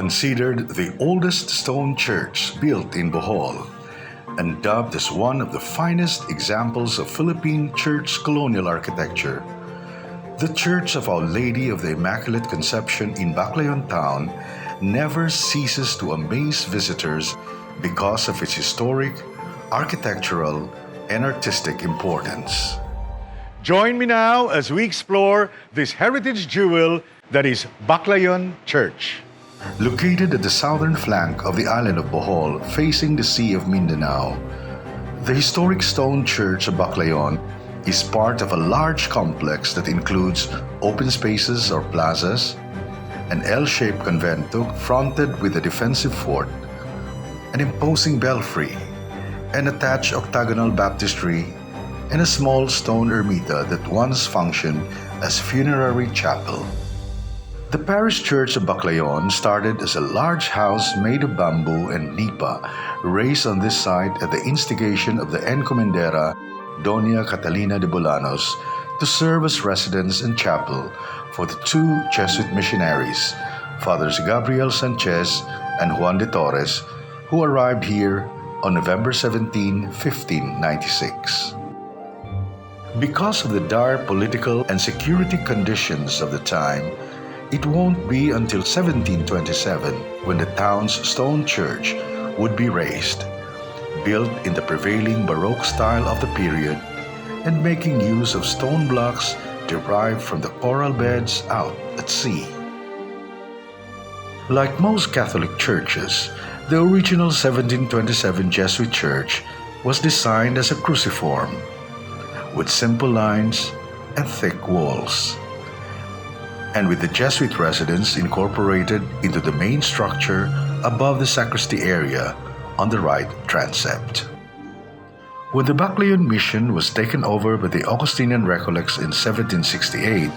Considered the oldest stone church built in Bohol, and dubbed as one of the finest examples of Philippine church colonial architecture, the Church of Our Lady of the Immaculate Conception in Baclayon town never ceases to amaze visitors because of its historic, architectural, and artistic importance. Join me now as we explore this heritage jewel that is Baclayon Church. Located at the southern flank of the island of Bohol, facing the Sea of Mindanao, the historic stone church of Baclayon is part of a large complex that includes open spaces or plazas, an L-shaped convento fronted with a defensive fort, an imposing belfry, an attached octagonal baptistry, and a small stone ermita that once functioned as funerary chapel. The parish church of Baclayon started as a large house made of bamboo and nipa, raised on this site at the instigation of the encomendera Doña Catalina de Bolanos to serve as residence and chapel for the two Jesuit missionaries, Fathers Gabriel Sanchez and Juan de Torres, who arrived here on November 17, 1596. Because of the dire political and security conditions of the time, it won't be until 1727 when the town's stone church would be raised, built in the prevailing Baroque style of the period and making use of stone blocks derived from the coral beds out at sea. Like most Catholic churches, the original 1727 Jesuit church was designed as a cruciform, with simple lines and thick walls, and with the Jesuit residence incorporated into the main structure above the sacristy area on the right transept. When the Baclayon mission was taken over by the Augustinian Recollects in 1768,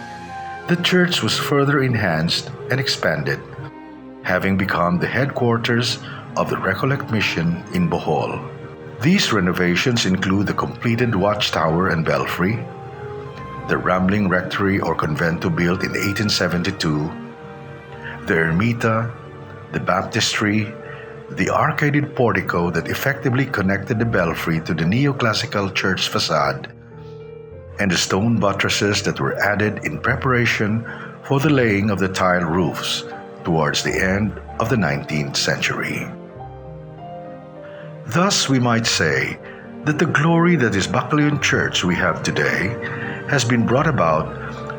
the church was further enhanced and expanded, having become the headquarters of the Recollect mission in Bohol. These renovations include the completed watchtower and belfry, the rambling rectory or convento built in 1872, the ermita, the baptistry, the arcaded portico that effectively connected the belfry to the neoclassical church facade, and the stone buttresses that were added in preparation for the laying of the tile roofs towards the end of the 19th century. Thus, we might say that the glory that is Baclayon Church we have today has been brought about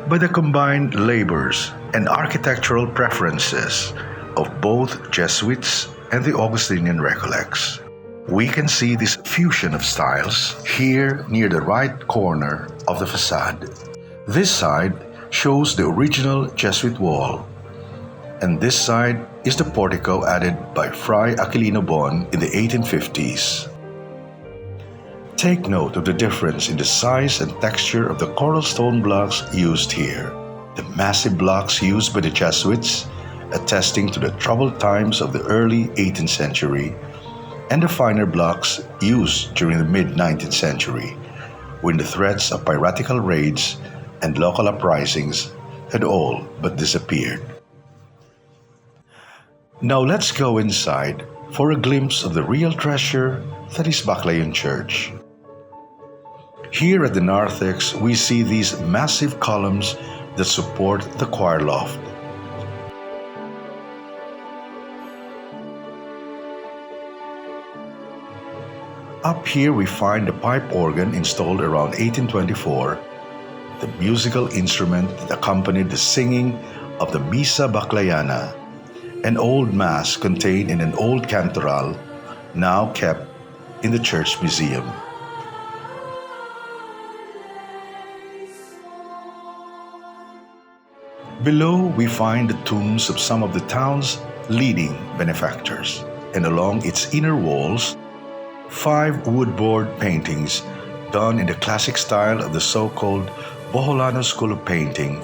by the combined labors and architectural preferences of both Jesuits and the Augustinian Recollects. We can see this fusion of styles here near the right corner of the facade. This side shows the original Jesuit wall, and this side is the portico added by Fray Aquilino Bon in the 1850s. Take note of the difference in the size and texture of the coral stone blocks used here. The massive blocks used by the Jesuits, attesting to the troubled times of the early 18th century, and the finer blocks used during the mid-19th century, when the threats of piratical raids and local uprisings had all but disappeared. Now let's go inside for a glimpse of the real treasure that is Baclayon Church. Here at the narthex, we see these massive columns that support the choir loft. Up here we find the pipe organ installed around 1824, the musical instrument that accompanied the singing of the Misa Baclayana, an old mass contained in an old cantoral, now kept in the church museum. Below, we find the tombs of some of the town's leading benefactors, and along its inner walls, 5 woodboard paintings done in the classic style of the so-called Boholano School of Painting,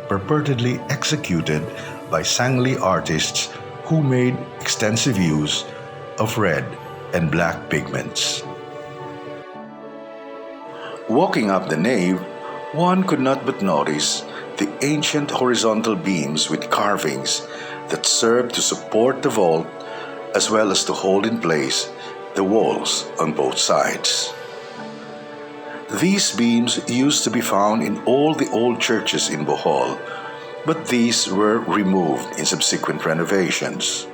purportedly executed by Sangli artists who made extensive use of red and black pigments. Walking up the nave, one could not but notice the ancient horizontal beams with carvings that served to support the vault as well as to hold in place the walls on both sides. These beams used to be found in all the old churches in Bohol, but these were removed in subsequent renovations.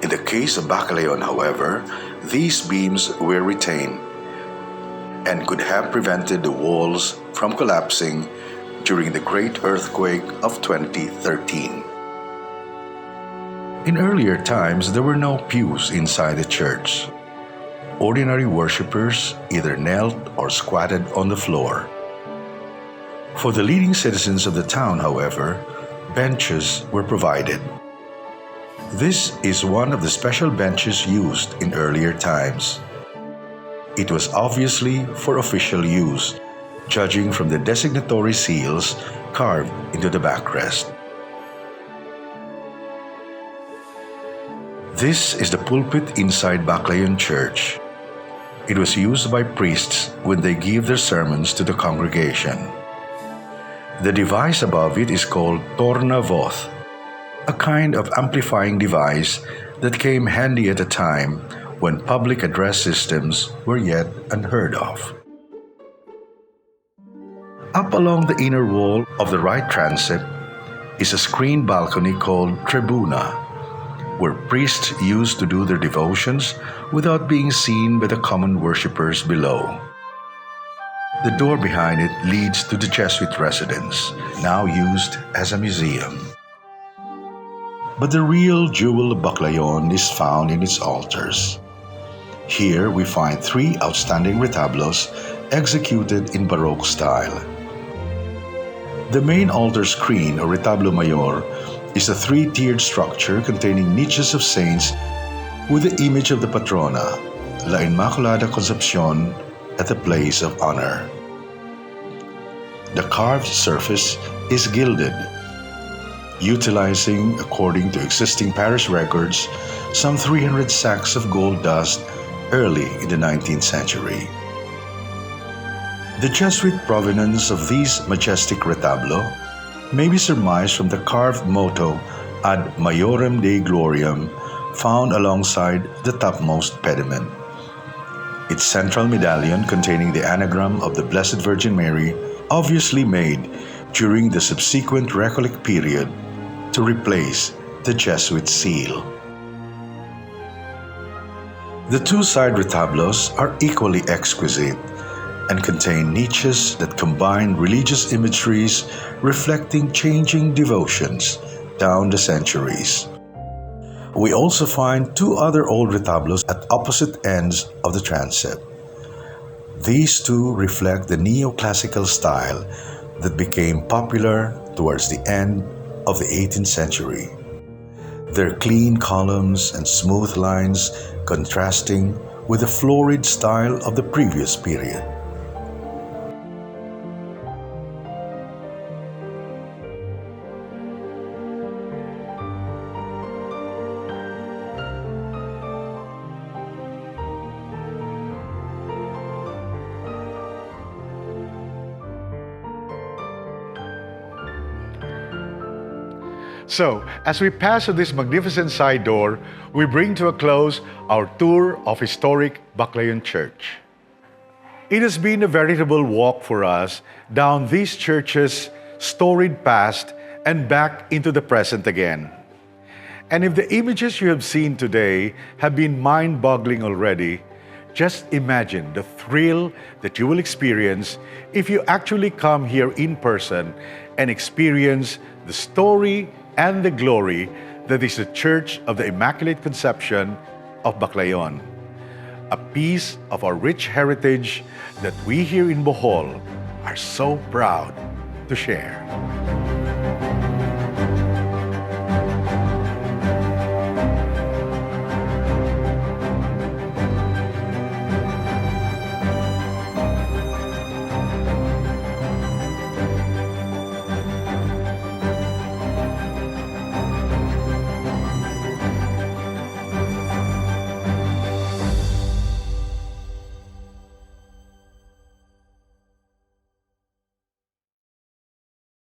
In the case of Baclayon, however, these beams were retained and could have prevented the walls from collapsing during the great earthquake of 2013. In earlier times, there were no pews inside the church. Ordinary worshippers either knelt or squatted on the floor. For the leading citizens of the town, however, benches were provided. This is one of the special benches used in earlier times. It was obviously for official use, judging from the designatory seals carved into the backrest. This is the pulpit inside Baclayon Church. It was used by priests when they give their sermons to the congregation. The device above it is called torna-voz, a kind of amplifying device that came handy at a time when public address systems were yet unheard of. Up along the inner wall of the right transept is a screened balcony called tribuna, where priests used to do their devotions without being seen by the common worshippers below. The door behind it leads to the Jesuit residence, now used as a museum. But the real jewel of Baclayon is found in its altars. Here we find 3 outstanding retablos executed in Baroque style. The main altar screen, or retablo mayor, is a 3-tiered structure containing niches of saints with the image of the patrona, La Inmaculada Concepcion, at the place of honor. The carved surface is gilded, utilizing, according to existing parish records, some 300 sacks of gold dust early in the 19th century. The Jesuit provenance of these majestic retablo may be surmised from the carved motto Ad Maiorem Dei Gloriam found alongside the topmost pediment. Its central medallion containing the anagram of the Blessed Virgin Mary, obviously made during the subsequent Recollect period to replace the Jesuit seal. The 2 side retablos are equally exquisite and contain niches that combine religious imageries reflecting changing devotions down the centuries. We also find 2 other old retablos at opposite ends of the transept. These 2 reflect the neoclassical style that became popular towards the end of the 18th century. Their clean columns and smooth lines contrasting with the florid style of the previous period. So, as we pass through this magnificent side door, we bring to a close our tour of historic Baclayon Church. It has been a veritable walk for us down this church's storied past and back into the present again. And if the images you have seen today have been mind-boggling already, just imagine the thrill that you will experience if you actually come here in person and experience the story and the glory that is the Church of the Immaculate Conception of Baclayon, a piece of our rich heritage that we here in Bohol are so proud to share.